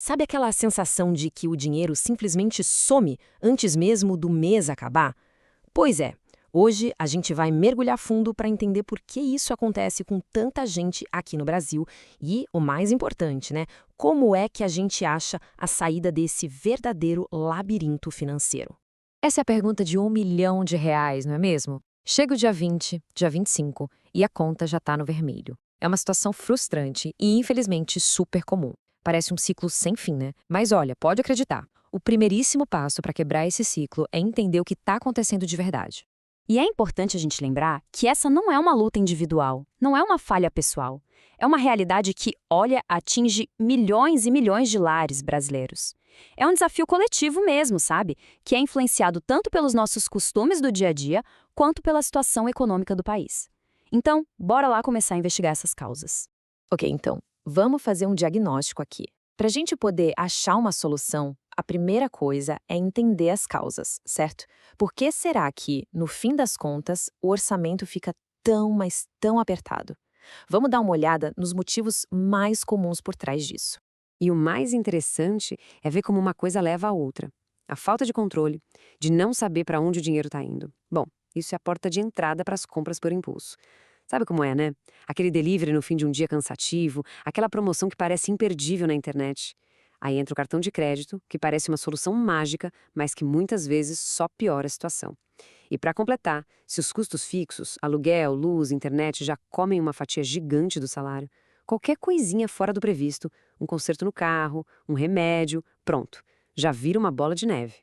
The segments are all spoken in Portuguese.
Sabe aquela sensação de que o dinheiro simplesmente some antes mesmo do mês acabar? Pois é, hoje a gente vai mergulhar fundo para entender por que isso acontece com tanta gente aqui no Brasil e, o mais importante, né, como é que a gente acha a saída desse verdadeiro labirinto financeiro. Essa é a pergunta de R$ 1 milhão, não é mesmo? Chega o dia 20, dia 25 e a conta já está no vermelho. É uma situação frustrante e, infelizmente, super comum. Parece um ciclo sem fim, né? Mas olha, pode acreditar. O primeiríssimo passo para quebrar esse ciclo é entender o que está acontecendo de verdade. E é importante a gente lembrar que essa não é uma luta individual, não é uma falha pessoal. É uma realidade que, olha, atinge milhões e milhões de lares brasileiros. É um desafio coletivo mesmo, sabe? Que é influenciado tanto pelos nossos costumes do dia a dia, quanto pela situação econômica do país. Então, bora lá começar a investigar essas causas. Ok, então, vamos fazer um diagnóstico aqui. Para a gente poder achar uma solução, a primeira coisa é entender as causas, certo? Por que será que, no fim das contas, o orçamento fica tão, mas tão apertado? Vamos dar uma olhada nos motivos mais comuns por trás disso. E o mais interessante é ver como uma coisa leva a outra. A falta de controle, de não saber para onde o dinheiro está indo. Bom, isso é a porta de entrada para as compras por impulso. Sabe como é, né? Aquele delivery no fim de um dia cansativo, aquela promoção que parece imperdível na internet. Aí entra o cartão de crédito, que parece uma solução mágica, mas que muitas vezes só piora a situação. E para completar, se os custos fixos, aluguel, luz, internet já comem uma fatia gigante do salário, qualquer coisinha fora do previsto, um conserto no carro, um remédio, pronto, já vira uma bola de neve.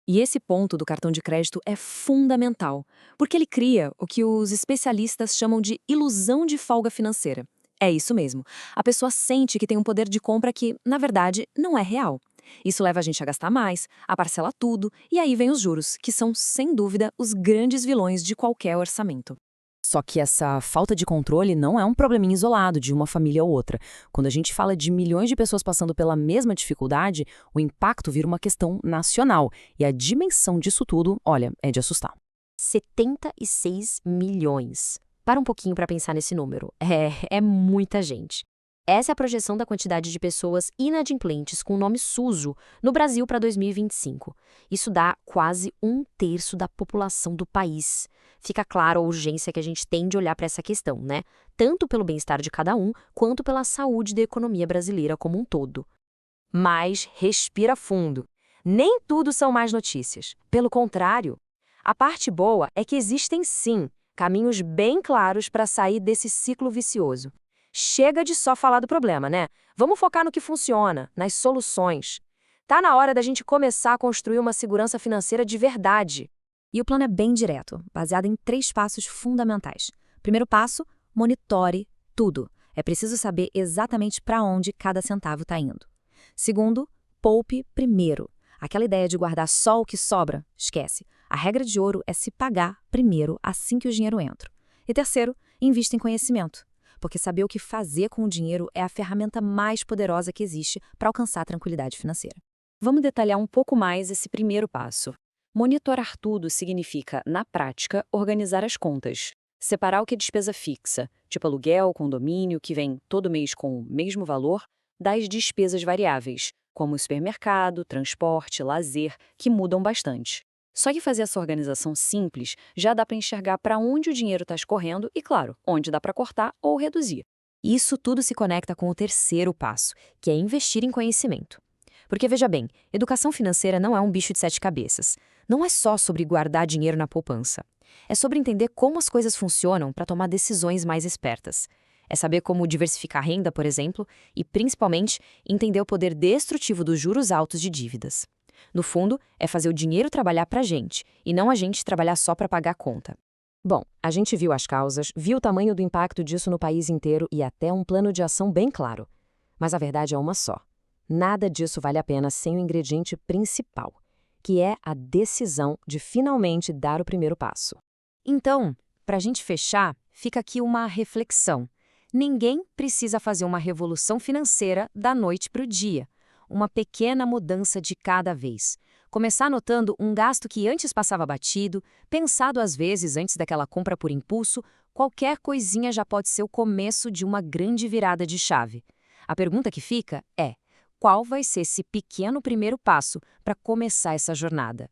E esse ponto do cartão de crédito é fundamental, porque ele cria o que os especialistas chamam de ilusão de folga financeira. É isso mesmo. A pessoa sente que tem um poder de compra que, na verdade, não é real. Isso leva a gente a gastar mais, a parcelar tudo, e aí vem os juros, que são, sem dúvida, os grandes vilões de qualquer orçamento. Só que essa falta de controle não é um probleminha isolado de uma família ou outra. Quando a gente fala de milhões de pessoas passando pela mesma dificuldade, o impacto vira uma questão nacional. E a dimensão disso tudo, olha, é de assustar. 76 milhões. Para um pouquinho para pensar nesse número. É muita gente. Essa é a projeção da quantidade de pessoas inadimplentes com nome sujo no Brasil para 2025. Isso dá quase 1/3 da população do país. Fica claro a urgência que a gente tem de olhar para essa questão, né? Tanto pelo bem-estar de cada um, quanto pela saúde da economia brasileira como um todo. Mas respira fundo. Nem tudo são más notícias. Pelo contrário, a parte boa é que existem sim caminhos bem claros para sair desse ciclo vicioso. Chega de só falar do problema, né? Vamos focar no que funciona, nas soluções. Tá na hora da gente começar a construir uma segurança financeira de verdade. E o plano é bem direto, baseado em 3 passos fundamentais. Primeiro passo, monitore tudo. É preciso saber exatamente para onde cada centavo está indo. Segundo, poupe primeiro. Aquela ideia de guardar só o que sobra, esquece. A regra de ouro é se pagar primeiro assim que o dinheiro entra. E terceiro, invista em conhecimento. Porque saber o que fazer com o dinheiro é a ferramenta mais poderosa que existe para alcançar a tranquilidade financeira. Vamos detalhar um pouco mais esse primeiro passo. Monitorar tudo significa, na prática, organizar as contas. Separar o que é despesa fixa, tipo aluguel, condomínio, que vem todo mês com o mesmo valor, das despesas variáveis, como supermercado, transporte, lazer, que mudam bastante. Só que fazer essa organização simples já dá para enxergar para onde o dinheiro está escorrendo e, claro, onde dá para cortar ou reduzir. Isso tudo se conecta com o terceiro passo, que é investir em conhecimento. Porque, veja bem, educação financeira não é um bicho de 7 cabeças. Não é só sobre guardar dinheiro na poupança. É sobre entender como as coisas funcionam para tomar decisões mais espertas. É saber como diversificar a renda, por exemplo, e, principalmente, entender o poder destrutivo dos juros altos de dívidas. No fundo, é fazer o dinheiro trabalhar para a gente, e não a gente trabalhar só para pagar a conta. Bom, a gente viu as causas, viu o tamanho do impacto disso no país inteiro e até um plano de ação bem claro. Mas a verdade é uma só. Nada disso vale a pena sem o ingrediente principal, que é a decisão de finalmente dar o primeiro passo. Então, para a gente fechar, fica aqui uma reflexão. Ninguém precisa fazer uma revolução financeira da noite para o dia. Uma pequena mudança de cada vez. Começar anotando um gasto que antes passava batido, pensado às vezes antes daquela compra por impulso, qualquer coisinha já pode ser o começo de uma grande virada de chave. A pergunta que fica é: qual vai ser esse pequeno primeiro passo para começar essa jornada.